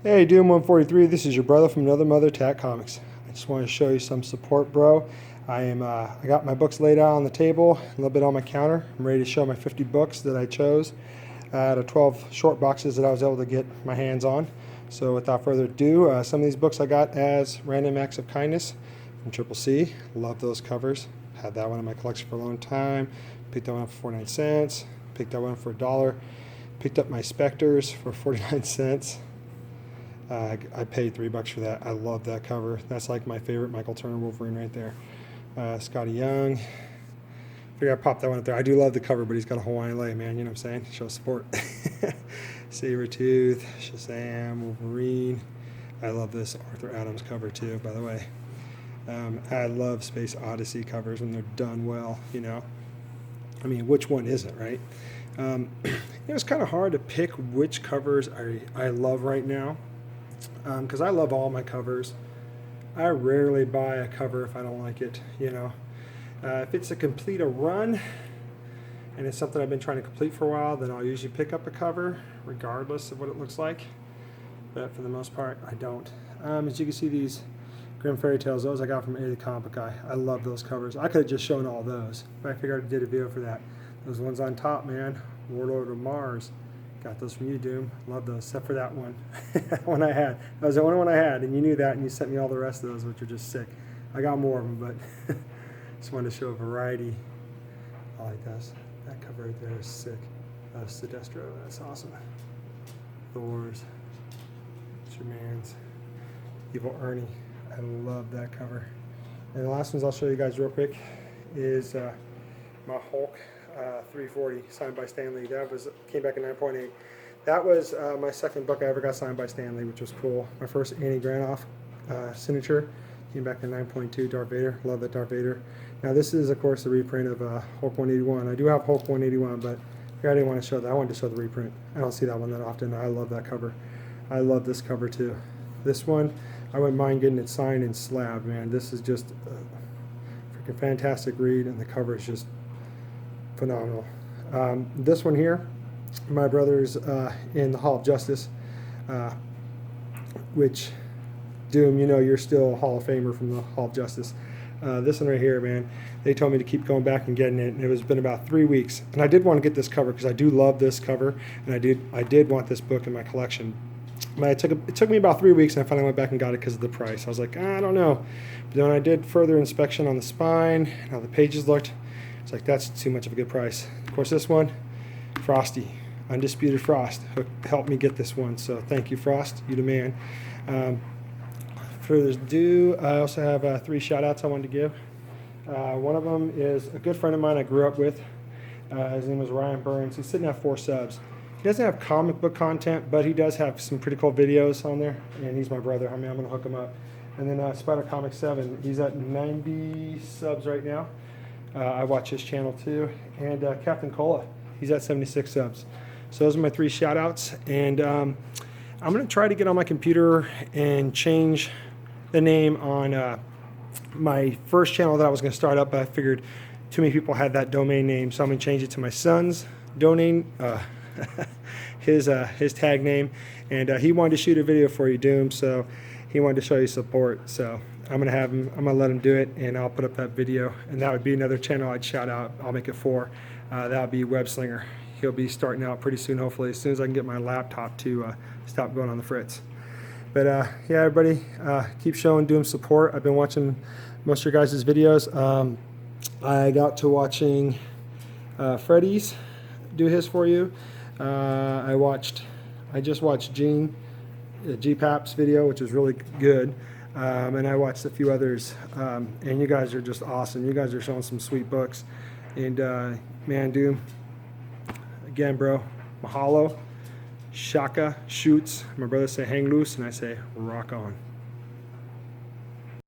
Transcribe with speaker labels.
Speaker 1: Hey, Doom143, this is your brother from Another Mother Tat Comics. I just want to show you some support, bro. I got my books laid out on the table, a little bit on my counter. I'm ready to show my 50 books that I chose out of 12 short boxes that I was able to get my hands on. So without further ado, some of these books I got as random acts of kindness from Triple C. Love those covers. Had that one in my collection for a long time. Picked that one up for 49 cents. Picked that one for $1. Picked up my Spectres for 49 cents. I paid $3 for that. I love that cover. That's like my favorite Michael Turner Wolverine right there. Scotty Young. Figure I popped that one up there. I do love the cover, but he's got a Hawaiian lei, man. You know what I'm saying? Show support. Sabretooth, Shazam, Wolverine. I love this Arthur Adams cover too, by the way. I love Space Odyssey covers when they're done well, you know. I mean, which one isn't, right? It's kind of hard to pick which covers I love right now. Because I love all my covers. I rarely buy a cover if I don't like it, you know. If it's a run and it's something I've been trying to complete for a while, then I'll usually pick up a cover regardless of what it looks like. But for the most part, I don't. As you can see, these Grimm Fairy Tales, those I got from A the Comic Guy. I love those covers. I could have just shown all those, but I figured I did a video for that. Those ones on top, man. Warlord of Mars. Got those from you, Doom. Love those, except for that one. That one I had. That was the only one I had, and you knew that, and you sent me all the rest of those, which are just sick. I got more of them, but just wanted to show a variety. I like this. That cover right there is sick. Sinestro, that's awesome. Thor's, Superman's, Evil Ernie. I love that cover. And the last ones I'll show you guys real quick is my Hulk 340 signed by Stan Lee. That came back in 9.8. That was my second book I ever got signed by Stan Lee, which was cool. My first Annie Granoff signature came back in 9.2. Darth Vader, love that Darth Vader. Now this is of course the reprint of Hulk 181. I do have Hulk 181, but I didn't want to show that. I wanted to show the reprint. I don't see that one that often. I love that cover. I love this cover too. This one, I wouldn't mind getting it signed in slab, man. This is just a freaking fantastic read, and the cover is just phenomenal. This one here, my brother's in the Hall of Justice, which, Doom, you know you're still a Hall of Famer from the Hall of Justice. This one right here, man, they told me to keep going back and getting it, and it was been about 3 weeks. And I did want to get this cover because I do love this cover, and I did want this book in my collection. But it took me about 3 weeks, and I finally went back and got it because of the price. I was like, I don't know. But then I did further inspection on the spine, how the pages looked. It's like, that's too much of a good price. Of course, this one, Frosty, Undisputed Frost, helped me get this one. So thank you, Frost. You the man. Further ado, I also have 3 shout-outs I wanted to give. One of them is a good friend of mine I grew up with. His name is Ryan Burns. He's sitting at 4 subs. He doesn't have comic book content, but he does have some pretty cool videos on there, and he's my brother. I mean, I'm going to hook him up. And then Spider Comic 7, he's at 90 subs right now. I watch his channel too. And Captain Cola, he's at 76 subs. So those are my 3 shout-outs. And I'm going to try to get on my computer and change the name on my first channel that I was going to start up, but I figured too many people had that domain name, so I'm going to change it to my son's domain, his tag name. And he wanted to shoot a video for you, Doom, so he wanted to show you support. So I'm gonna let him do it, and I'll put up that video, and that would be another channel I'd shout out. I'll make it 4. That would be Webslinger. He'll be starting out pretty soon, hopefully, as soon as I can get my laptop to stop going on the fritz. But yeah, everybody, keep showing Doom support. I've been watching most of your guys' videos. I got to watching Freddy's do his for you. I just watched Gene GPAP's video, which is really good. And I watched a few others, and you guys are just awesome. You guys are showing some sweet books. And man, Doom, again, bro, mahalo, shaka, shoots. My brothers say hang loose, and I say rock on.